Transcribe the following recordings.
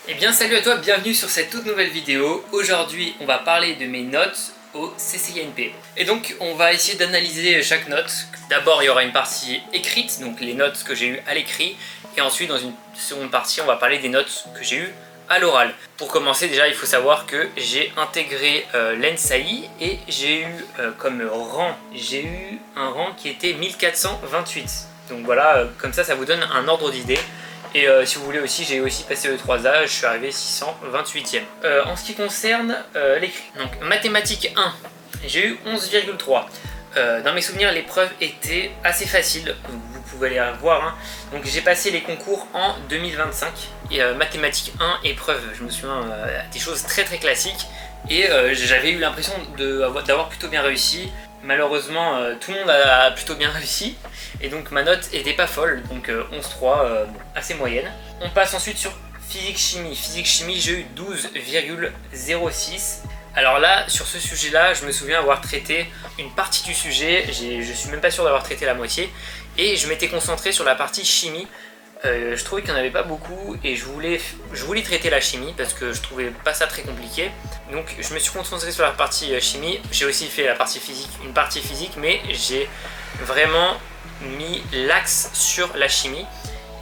Eh bien salut à toi, bienvenue sur cette toute nouvelle vidéo. Aujourd'hui on va parler de mes notes au CCINP. Et donc on va essayer d'analyser chaque note. D'abord il y aura une partie écrite, donc les notes que j'ai eues à l'écrit. Et ensuite dans une seconde partie on va parler des notes que j'ai eues à l'oral. Pour commencer déjà il faut savoir que j'ai intégré l'ENSAI et j'ai eu comme rang, j'ai eu un rang qui était 1428. Donc voilà, comme ça vous donne un ordre d'idée. Et si vous voulez aussi, j'ai aussi passé le 3A, je suis arrivé 628e. En ce qui concerne l'écrit, donc mathématiques 1, j'ai eu 11,3. Dans mes souvenirs, l'épreuve était assez facile, vous pouvez aller la voir. Hein. Donc j'ai passé les concours en 2025. Et mathématiques 1, épreuve, je me souviens des choses très très classiques. Et j'avais eu l'impression d'avoir plutôt bien réussi. Malheureusement, tout le monde a plutôt bien réussi. Et donc ma note était pas folle, donc 11,3, assez moyenne. On passe ensuite sur physique-chimie. Physique-chimie, j'ai eu 12,06. Alors là, sur ce sujet-là, je me souviens avoir traité une partie du sujet. Je suis même pas sûr d'avoir traité la moitié. Et je m'étais concentré sur la partie chimie. Je trouvais qu'il n'y en avait pas beaucoup et je voulais traiter la chimie parce que je trouvais pas ça très compliqué. Donc je me suis concentré sur la partie chimie. J'ai aussi fait la partie physique, une partie physique, mais j'ai vraiment mis l'axe sur la chimie.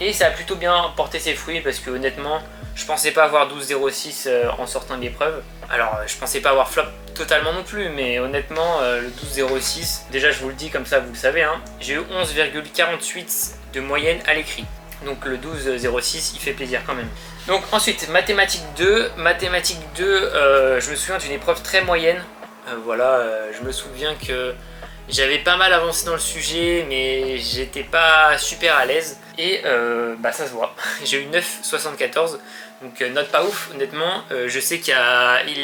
Et ça a plutôt bien porté ses fruits parce que honnêtement, je pensais pas avoir 12,06 en sortant de l'épreuve. Alors je pensais pas avoir flop totalement non plus, mais honnêtement le 12,06, déjà je vous le dis comme ça vous le savez, hein, j'ai eu 11,48 de moyenne à l'écrit. Donc le 12,06 il fait plaisir quand même. Donc ensuite mathématiques 2, je me souviens d'une épreuve très moyenne. Je me souviens que j'avais pas mal avancé dans le sujet mais j'étais pas super à l'aise. Et ça se voit, j'ai eu 9,74. Donc note pas ouf honnêtement. Je sais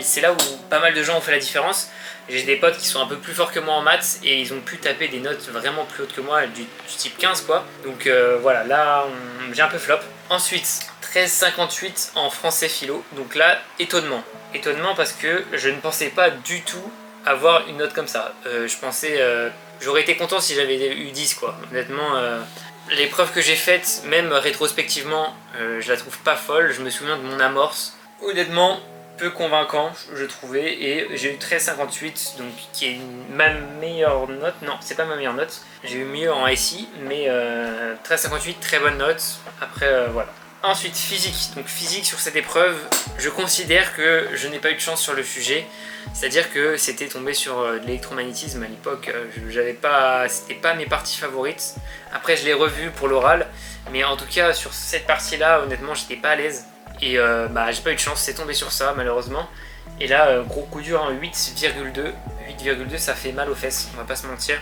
c'est là où pas mal de gens ont fait la différence. J'ai des potes qui sont un peu plus forts que moi en maths et ils ont pu taper des notes vraiment plus hautes que moi, du type 15 quoi. Donc voilà, là j'ai un peu flop. Ensuite 13,58 en français philo. Donc là étonnement parce que je ne pensais pas du tout avoir une note comme ça. Je pensais j'aurais été content si j'avais eu 10 quoi. Honnêtement l'épreuve que j'ai faite, même rétrospectivement, je la trouve pas folle. Je me souviens de mon amorce. Honnêtement, peu convaincant, je trouvais. Et j'ai eu 13,58, donc qui est ma meilleure note. Non, c'est pas ma meilleure note. J'ai eu mieux en SI, mais 13,58, très bonne note. Après, voilà. Ensuite, physique. Donc physique sur cette épreuve, je considère que je n'ai pas eu de chance sur le sujet. C'est-à-dire que c'était tombé sur de l'électromagnétisme à l'époque. C'était pas mes parties favorites. Après, je l'ai revu pour l'oral. Mais en tout cas, sur cette partie-là, honnêtement, j'étais pas à l'aise. Et j'ai pas eu de chance, c'est tombé sur ça, malheureusement. Et là, gros coup dur, hein, 8,2. 8,2, ça fait mal aux fesses, on va pas se mentir.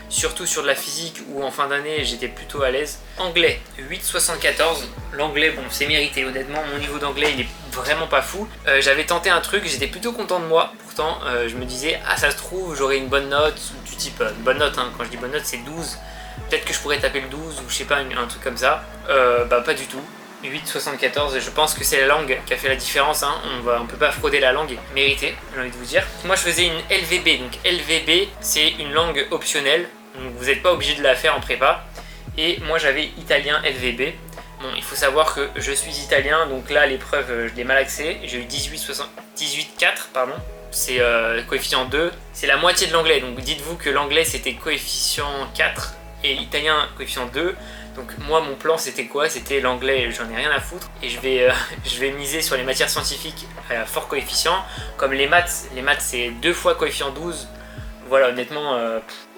Surtout sur de la physique où en fin d'année j'étais plutôt à l'aise. Anglais, 8,74. L'anglais, bon, c'est mérité. Honnêtement, mon niveau d'anglais, il est vraiment pas fou. J'avais tenté un truc, j'étais plutôt content de moi. Pourtant, je me disais, ah, ça se trouve, j'aurais une bonne note. Du type, une bonne note, hein. Quand je dis bonne note, c'est 12. Peut-être que je pourrais taper le 12 ou je sais pas, un truc comme ça. Pas du tout. 8,74, je pense que c'est la langue qui a fait la différence, hein. On peut pas frauder la langue, mérité, j'ai envie de vous dire. Moi je faisais une LVB, donc LVB c'est une langue optionnelle, donc vous n'êtes pas obligé de la faire en prépa. Et moi j'avais italien LVB. Bon, il faut savoir que je suis italien, donc là l'épreuve je l'ai mal axée, j'ai eu 18,4 pardon. C'est coefficient 2, c'est la moitié de l'anglais, donc dites-vous que l'anglais c'était coefficient 4 et l'italien coefficient 2. Donc moi mon plan c'était quoi? C'était l'anglais, j'en ai rien à foutre. Et je vais miser sur les matières scientifiques à fort coefficient. Comme les maths c'est 2 fois coefficient 12. Voilà, honnêtement,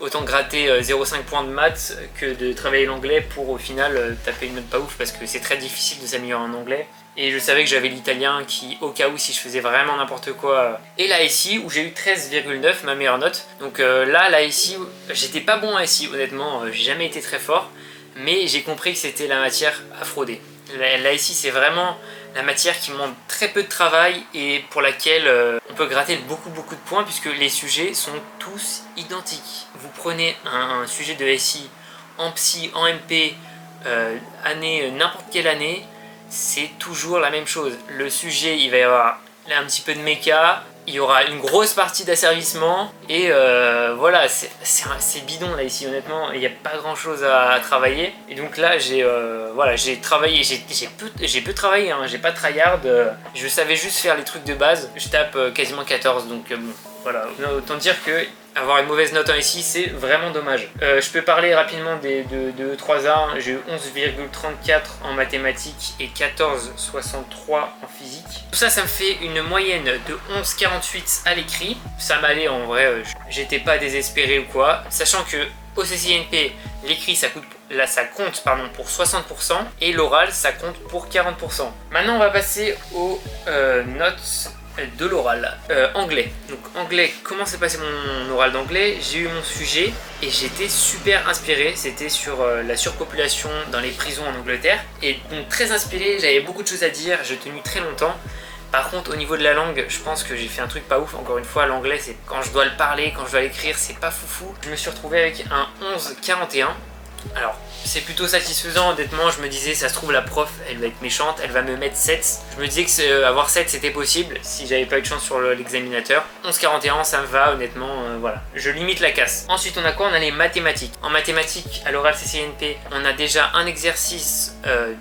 autant gratter 0,5 points de maths que de travailler l'anglais pour au final taper une note pas ouf parce que c'est très difficile de s'améliorer en anglais. Et je savais que j'avais l'italien qui, au cas où, si je faisais vraiment n'importe quoi. Et la SI où j'ai eu 13,9, ma meilleure note. Donc là, la SI, j'étais pas bon en SI, honnêtement, j'ai jamais été très fort. Mais j'ai compris que c'était la matière à frauder. La SI, c'est vraiment la matière qui demande très peu de travail et pour laquelle on peut gratter beaucoup de points puisque les sujets sont tous identiques. Vous prenez un sujet de SI en psy, en MP, n'importe quelle année, c'est toujours la même chose. Le sujet, il va y avoir là un petit peu de méca, il y aura une grosse partie d'asservissement et voilà, c'est bidon là ici honnêtement, il n'y a pas grand chose à travailler. Et donc là j'ai travaillé, j'ai peu travaillé, hein, j'ai pas tryhard, je savais juste faire les trucs de base, je tape quasiment 14 donc bon. Voilà, autant dire que avoir une mauvaise note en SI, c'est vraiment dommage. Je peux parler rapidement de E3A. J'ai eu 11,34 en mathématiques et 14,63 en physique. Tout ça, ça me fait une moyenne de 11,48 à l'écrit. Ça m'allait en vrai, j'étais pas désespéré ou quoi. Sachant que au CCINP, l'écrit ça compte pour 60% et l'oral ça compte pour 40%. Maintenant on va passer aux notes de l'oral. Anglais. Donc anglais, comment s'est passé mon oral d'anglais? J'ai eu mon sujet et j'étais super inspiré. C'était sur la surpopulation dans les prisons en Angleterre. Et donc très inspiré, j'avais beaucoup de choses à dire, j'ai tenu très longtemps. Par contre au niveau de la langue, je pense que j'ai fait un truc pas ouf. Encore une fois, l'anglais, c'est quand je dois le parler, quand je dois l'écrire, c'est pas foufou. Je me suis retrouvé avec un 11,41. Alors, c'est plutôt satisfaisant, honnêtement. Je me disais, ça se trouve, la prof, elle va être méchante, elle va me mettre 7. Je me disais que avoir 7, c'était possible si j'avais pas eu de chance sur l'examinateur. 11,41, ça me va, honnêtement, voilà. Je limite la casse. Ensuite, on a quoi? On a les mathématiques. En mathématiques, à l'oral CCNP, on a déjà un exercice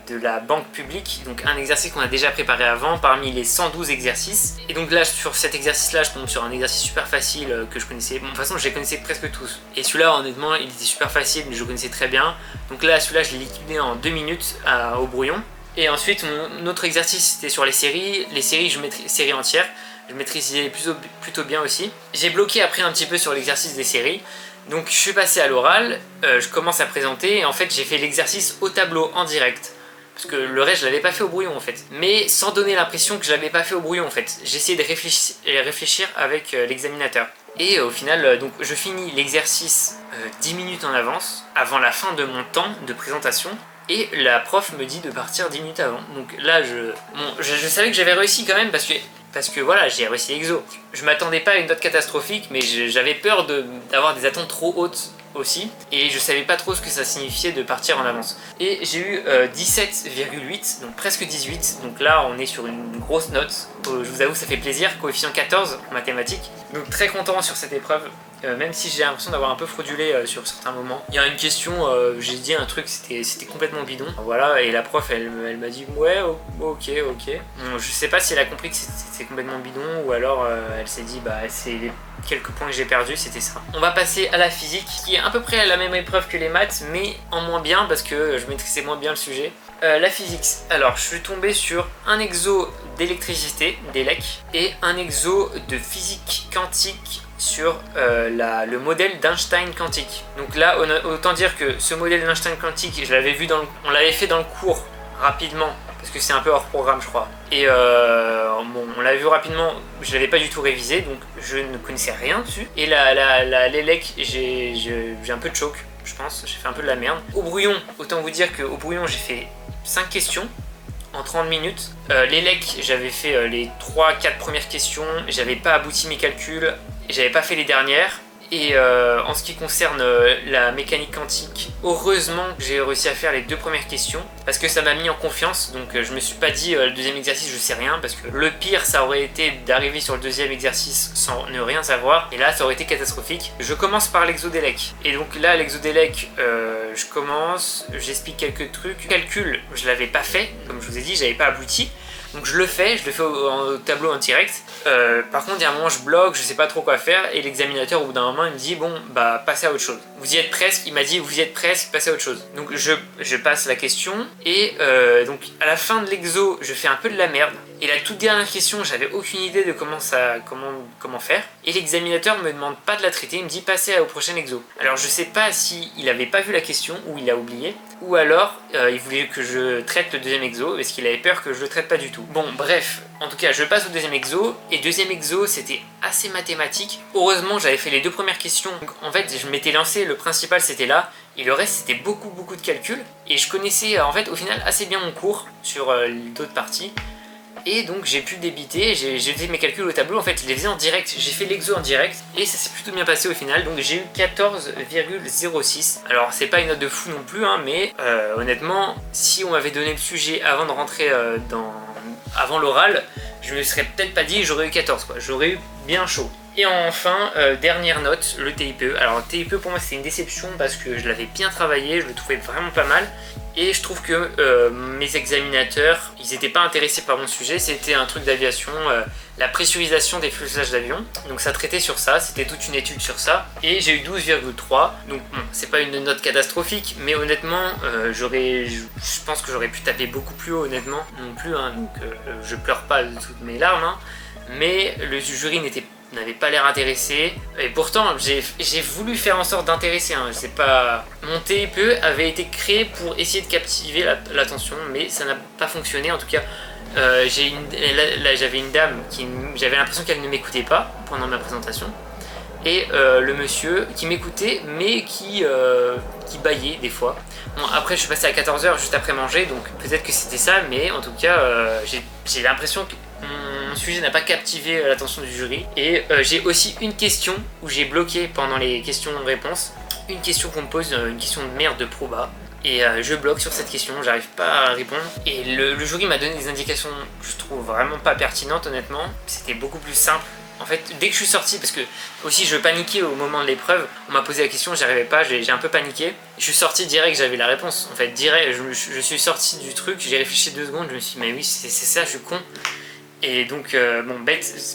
de la banque publique. Donc, un exercice qu'on a déjà préparé avant, parmi les 112 exercices. Et donc là, sur cet exercice-là, je tombe sur un exercice super facile que je connaissais. Bon, de toute façon, je les connaissais presque tous. Et celui-là, honnêtement, il était super facile, mais je le connaissais très bien. Donc là, celui-là, je l'ai liquidé en 2 minutes au brouillon. Et ensuite, mon autre exercice, c'était sur les séries. Les séries, séries entières, je maîtrisais plutôt bien aussi. J'ai bloqué après un petit peu sur l'exercice des séries. Donc je suis passé à l'oral, je commence à présenter. Et en fait, j'ai fait l'exercice au tableau en direct. Parce que le reste, je l'avais pas fait au brouillon en fait. Mais sans donner l'impression que je l'avais pas fait au brouillon en fait. J'ai essayé de réfléchir avec l'examinateur. Et au final, donc, je finis l'exercice 10 minutes en avance, avant la fin de mon temps de présentation. Et la prof me dit de partir 10 minutes avant. Donc là, je savais que j'avais réussi quand même parce que voilà, j'ai réussi l'exo. Je m'attendais pas à une note catastrophique, mais j'avais peur d'avoir des attentes trop hautes aussi. Et je savais pas trop ce que ça signifiait de partir en avance. Et j'ai eu 17,8, donc presque 18. Donc là, on est sur une grosse note. Je vous avoue, ça fait plaisir. Coefficient 14 en mathématiques. Donc très content sur cette épreuve. Même si j'ai l'impression d'avoir un peu fraudulé sur certains moments. Il y a une question, j'ai dit un truc, c'était complètement bidon. Voilà, et la prof, elle m'a dit ouais, ok. Bon, je sais pas si elle a compris que c'était complètement bidon ou alors elle s'est dit bah c'est les quelques points que j'ai perdus, c'était ça. On va passer à la physique, qui est à peu près la même épreuve que les maths, mais en moins bien parce que je maîtrisais moins bien le sujet. La physique, alors je suis tombé sur un exo d'électricité, d'élec, et un exo de physique quantique sur le modèle d'Einstein quantique. Donc là, autant dire que ce modèle d'Einstein quantique, on l'avait fait dans le cours rapidement, parce que c'est un peu hors programme je crois. Et bon, on l'a vu rapidement, je l'avais pas du tout révisé, donc je ne connaissais rien dessus. Et l'élec, j'ai un peu de choc, je pense, j'ai fait un peu de la merde. Au brouillon, autant vous dire qu'au brouillon j'ai fait 5 questions en 30 minutes. L'élec, j'avais fait les 3-4 premières questions, j'avais pas abouti mes calculs, j'avais pas fait les dernières. Et en ce qui concerne la mécanique quantique, heureusement que j'ai réussi à faire les 2 premières questions parce que ça m'a mis en confiance. Donc je me suis pas dit le deuxième exercice je sais rien, parce que le pire ça aurait été d'arriver sur le deuxième exercice sans ne rien savoir, et là ça aurait été catastrophique. Je commence par l'exodélec, et donc là l'exodélec je commence, j'explique quelques trucs. Calcul, je l'avais pas fait, comme je vous ai dit, j'avais pas abouti. Donc je le fais au tableau en direct. Par contre, il y a un moment, je bloque, je sais pas trop quoi faire, et l'examinateur, au bout d'un moment, il me dit bon, bah passez à autre chose. Vous y êtes presque, il m'a dit vous y êtes presque, passez à autre chose. Donc je passe la question, et donc à la fin de l'exo, je fais un peu de la merde. Et la toute dernière question, j'avais aucune idée de comment faire. Et l'examinateur me demande pas de la traiter, il me dit passez au prochain exo. Alors je sais pas si il avait pas vu la question ou il a oublié, ou alors il voulait que je traite le deuxième exo parce qu'il avait peur que je le traite pas du tout. Bon bref, en tout cas je passe au deuxième exo, et deuxième exo c'était assez mathématique. Heureusement j'avais fait les 2 premières questions, donc en fait je m'étais lancé, le principal c'était là, et le reste c'était beaucoup de calculs. Et je connaissais en fait au final assez bien mon cours sur d'autres parties. Et donc j'ai pu débiter, j'ai fait mes calculs au tableau, en fait je les faisais en direct, j'ai fait l'exo en direct, et ça s'est plutôt bien passé au final. Donc j'ai eu 14,06. Alors c'est pas une note de fou non plus, hein, mais honnêtement, si on m'avait donné le sujet avant de rentrer avant l'oral, je me serais peut-être pas dit j'aurais eu 14 quoi, j'aurais eu bien chaud. Et enfin, dernière note, le TIPE. Alors le TIPE pour moi c'est une déception parce que je l'avais bien travaillé, je le trouvais vraiment pas mal. Et je trouve que mes examinateurs, ils n'étaient pas intéressés par mon sujet. C'était un truc d'aviation, la pressurisation des fuselages d'avion. Donc ça traitait sur ça, c'était toute une étude sur ça. Et j'ai eu 12,3. Donc bon, c'est pas une note catastrophique, mais honnêtement, je pense que j'aurais pu taper beaucoup plus haut honnêtement. Non plus, hein, donc je pleure pas de toutes mes larmes. Hein, mais le jury n'avait pas l'air intéressé, et pourtant j'ai voulu faire en sorte d'intéresser, hein. C'est pas... Mon TIPE avait été créé pour essayer de captiver l'attention, mais ça n'a pas fonctionné en tout cas. J'avais une dame qui, j'avais l'impression qu'elle ne m'écoutait pas pendant ma présentation, et le monsieur qui m'écoutait mais qui bâillait des fois. Bon, après je suis passé à 14 h juste après manger, donc peut-être que c'était ça, mais en tout cas j'ai l'impression que mon sujet n'a pas captivé l'attention du jury. Et j'ai aussi une question où j'ai bloqué pendant les questions-réponses. Une question qu'on me pose, une question de merde de proba. Et je bloque sur cette question, j'arrive pas à répondre. Et le jury m'a donné des indications que je trouve vraiment pas pertinentes honnêtement. C'était beaucoup plus simple. En fait, dès que je suis sorti, parce que aussi je paniquais au moment de l'épreuve, on m'a posé la question, j'y arrivais pas, j'ai un peu paniqué. Je suis sorti direct, j'avais la réponse. En fait, direct, je suis sorti du truc, j'ai réfléchi 2 secondes, je me suis dit, mais oui, c'est ça, je suis con. Et donc, bon,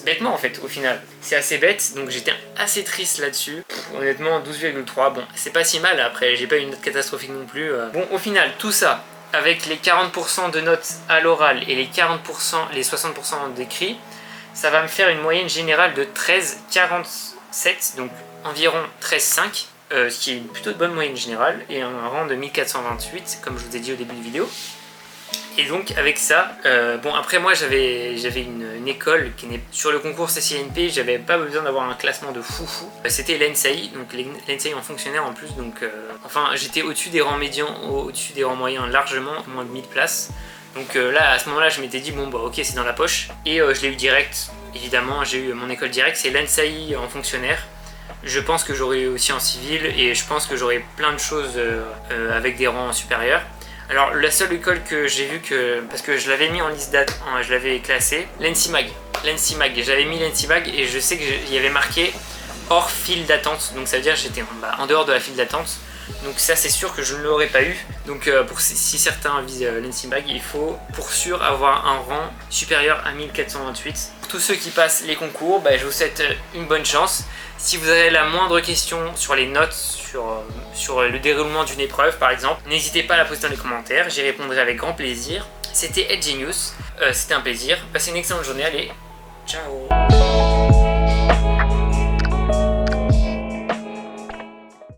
bêtement en fait, au final. C'est assez bête, donc j'étais assez triste là-dessus. Honnêtement, 12,3, bon, c'est pas si mal, après, j'ai pas eu une note catastrophique non plus. Bon, au final, tout ça, avec les 40% de notes à l'oral et les 60% d'écrit, ça va me faire une moyenne générale de 13,47, donc environ 13,5, ce qui est une plutôt bonne moyenne générale, et un rang de 1428, comme je vous ai dit au début de vidéo. Et donc avec ça, bon après moi j'avais une école qui n'est sur le concours CCNP, j'avais pas besoin d'avoir un classement de foufou. C'était l'ENSAI, donc l'ENSAI en fonctionnaire en plus, donc enfin j'étais au-dessus des rangs médians, au-dessus des rangs moyens largement, moins de 1000 places. Donc là à ce moment là je m'étais dit bon bah ok c'est dans la poche, et je l'ai eu direct, évidemment j'ai eu mon école directe, c'est l'ENSAI en fonctionnaire. Je pense que j'aurai eu aussi en civil, et je pense que j'aurai plein de choses avec des rangs supérieurs. Alors la seule école que j'ai vue, parce que je l'avais mis en liste d'attente, je l'avais classé, l'ENSIMAG. J'avais mis l'ENSIMAG et je sais qu'il y avait marqué hors file d'attente, donc ça veut dire que j'étais en dehors de la file d'attente. Donc ça c'est sûr que je ne l'aurais pas eu. Donc si certains visent l'ENSIMAG, il faut pour sûr avoir un rang supérieur à 1428. Pour tous ceux qui passent les concours, je vous souhaite une bonne chance. Si vous avez la moindre question sur les notes, sur le déroulement d'une épreuve par exemple, n'hésitez pas à la poser dans les commentaires, j'y répondrai avec grand plaisir. C'était Edgenius, c'était un plaisir, passez une excellente journée, allez, ciao.